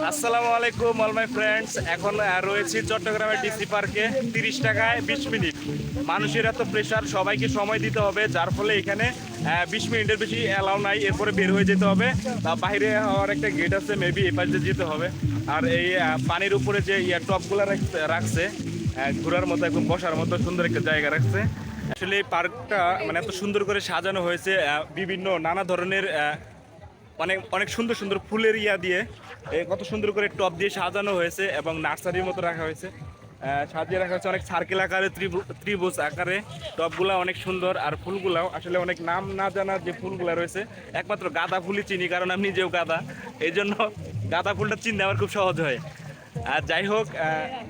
আসসালামু আলাইকুম all my friends. এখন রয়েছি চট্টগ্রামের ডিসি পার্কে। 30 টাকায় 20 মিনিট। মানুষের এত প্রেশার, সবাইকে সময় দিতে হবে, যার ফলে এখানে 20 মিনিটের বেশি অ্যালাউ নাই, এরপরে বের হয়ে যেতে হবে। বাইরে হওয়ার একটা গেট আছে, মেবি এ পাশে যেতে হবে। আর এই পানির উপরে যে টপগুলো রাখছে ঘোরার মতো, একদম বসার মতো সুন্দর একটা জায়গা রাখছে। আসলে এই পার্কটা মানে এত সুন্দর করে সাজানো হয়েছে, বিভিন্ন নানা ধরনের অনেক অনেক সুন্দর সুন্দর ফুলের দিয়ে কত সুন্দর করে টব দিয়ে সাজানো হয়েছে এবং নার্সারির মতো রাখা হয়েছে, সাজিয়ে রাখা হয়েছে অনেক সার্কেল আকারে, ত্রিভুজ আকারে। টবগুলা অনেক সুন্দর, আর ফুলগুলাও আসলে অনেক নাম না জানা যে ফুলগুলা রয়েছে, একমাত্র গাঁদা ফুলই চিনি, কারণ আমি নিজেও গাঁদা, এই জন্য গাঁদা ফুলটা চিনতে আমার খুব সহজ হয়। আর যাই হোক,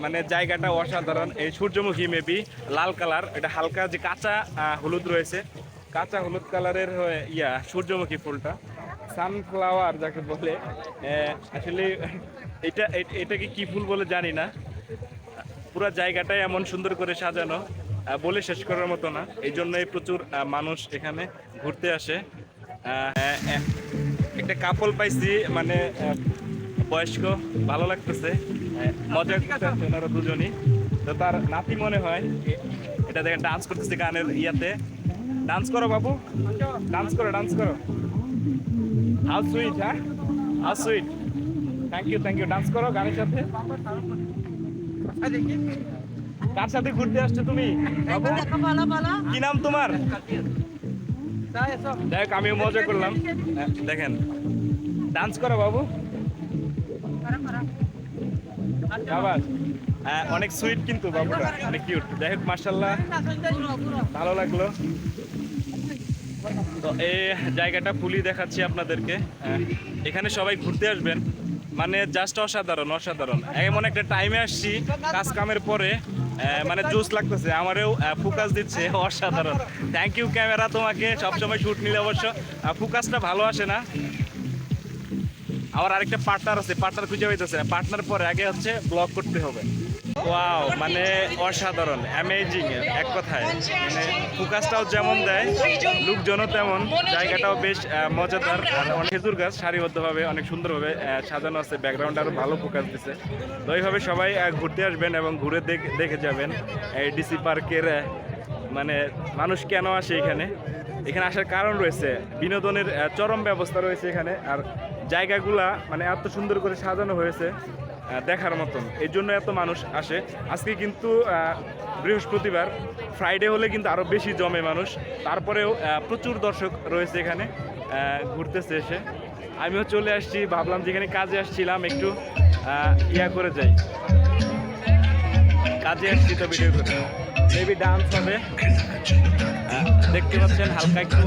মানে জায়গাটা অসাধারণ। এই সূর্যমুখী মেবি লাল কালার, এটা হালকা যে কাঁচা হলুদ রয়েছে, কাঁচা হলুদ কালারের সূর্যমুখী ফুলটা, সানফ্লাওয়ার যাকে বলে। আসলে এটাকে কি ফুল বলে জানি না। পুরো জায়গাটাই এমন সুন্দর করে সাজানো, বলে শেষ করার মতো না। এই জন্যই প্রচুর মানুষ এখানে ঘুরতে আসে। একটা কাপল পাইছি, মানে বয়স্ক, ভালো লাগতেছে, মজা করতেছে ওনারা দুজনই। তো তার নাতি মনে হয়, এটা দেখেন ডান্স করতেছে গানের ডান্স করো বাবু, ডান্স করো, ডান্স করো। হাউ সুইট, হ্যাঁ, how sweet. Thank you, thank you. Dance করো গানের সাথে। কার সাথে ঘুরতে আসছো তুমি বাবু? কি নাম তোমার? দেখ, আমিও মজা করলাম। দেখেন, ডান্স করো বাবু। আবার অনেক সুইট কিন্তু বাবুটা, অনেক কিউট। যাই হোক, মার্শাল্লাহ, ভালো লাগলো। তো এই জায়গাটা ফুলি দেখাচ্ছি আপনাদেরকে। এখানে সবাই ঘুরতে আসবেন, মানে জাস্ট অসাধারণ, অসাধারণ। এমন একটা টাইমে আসছি কাজ কামের পরে, মানে জোস লাগতেছে, আমারও ফোকাস দিচ্ছে, অসাধারণ। থ্যাংক ইউ ক্যামেরা, তোমাকে সবসময় শ্যুট নিলে অবশ্য ফোকাসটা ভালো আসে না। আমার আরেকটা পার্টনার আছে, পার্টনার খুঁজে পাইতেছে না। পার্টনার পরে আগে হচ্ছে ব্লগ করতে হবে। ওয়াও, মানে অসাধারণ, অ্যামেজিং এক কথায়। মানে ফোকাসটাও যেমন দেয়, লোকজনও তেমন, জায়গাটাও বেশ মজাদার। আর অনেক খেজুর গাছ সারিবদ্ধভাবে অনেক সুন্দরভাবে সাজানো আছে, ব্যাকগ্রাউন্ড আরও ভালো ফোকাস দিচ্ছে। তো এইভাবে সবাই ঘুরতে আসবেন এবং ঘুরে দেখে যাবেন এই ডিসি পার্কের মানে মানুষ কেন আসে এখানে। এখানে আসার কারণ রয়েছে, বিনোদনের চরম ব্যবস্থা রয়েছে এখানে। আর জায়গাগুলা মানে এত সুন্দর করে সাজানো হয়েছে, দেখার মতন, এই জন্য এত মানুষ আসে। আজকে কিন্তু বৃহস্পতিবার, ফ্রাইডে হলে কিন্তু আরও বেশি জমে মানুষ। তারপরেও প্রচুর দর্শক রয়েছে এখানে, ঘুরতেছে এসে। আমিও চলে আসছি, ভাবলাম যেখানে কাজে আসছিলাম একটু করে যাই, কাজে আসছি তো ভিডিও করে। মেবি ডান্স হবে, দেখতে পাচ্ছেন হালকা একটু।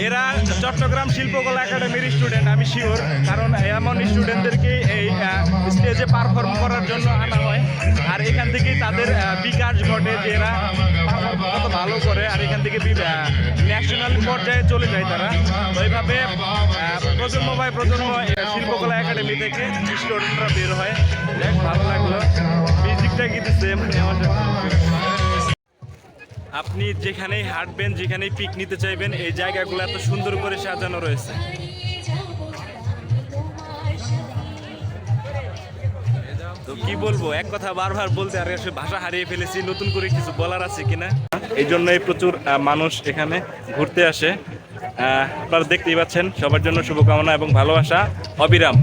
এরা চট্টগ্রাম শিল্পকলা একাডেমির স্টুডেন্ট, আমি শিওর, কারণ এমন স্টুডেন্টদেরকে এই স্টেজে পারফর্ম করার জন্য আনা হয়। আর এখান থেকেই তাদের বিকাশ ঘটে, যে এরা পারফর্ম কত ভালো করে, আর এখান থেকে ন্যাশনাল পর্যায়ে চলে যায় তারা। তো এইভাবে প্রজন্ম বাই প্রজন্ম শিল্পকলা একাডেমি থেকে স্টুডেন্টরা বের হয়। দেখ, ভালো লাগলো, মিউজিকটা কি দিচ্ছে, মানে আপনি যেখানেই হাঁটবেন, যেখানেই পিক নিতে চাইবেন, এই জায়গাগুলো এত সুন্দর করে সাজানো রয়েছে। তো কি বলবো, এক কথা বারবার বলতে আর ভাষা হারিয়ে ফেলেছি, নতুন করে কিছু বলার আছে কিনা। এই জন্যই প্রচুর মানুষ এখানে ঘুরতে আসে। আপনারা দেখতেই পাচ্ছেন, সবার জন্য শুভকামনা এবং ভালোবাসা অবিরাম।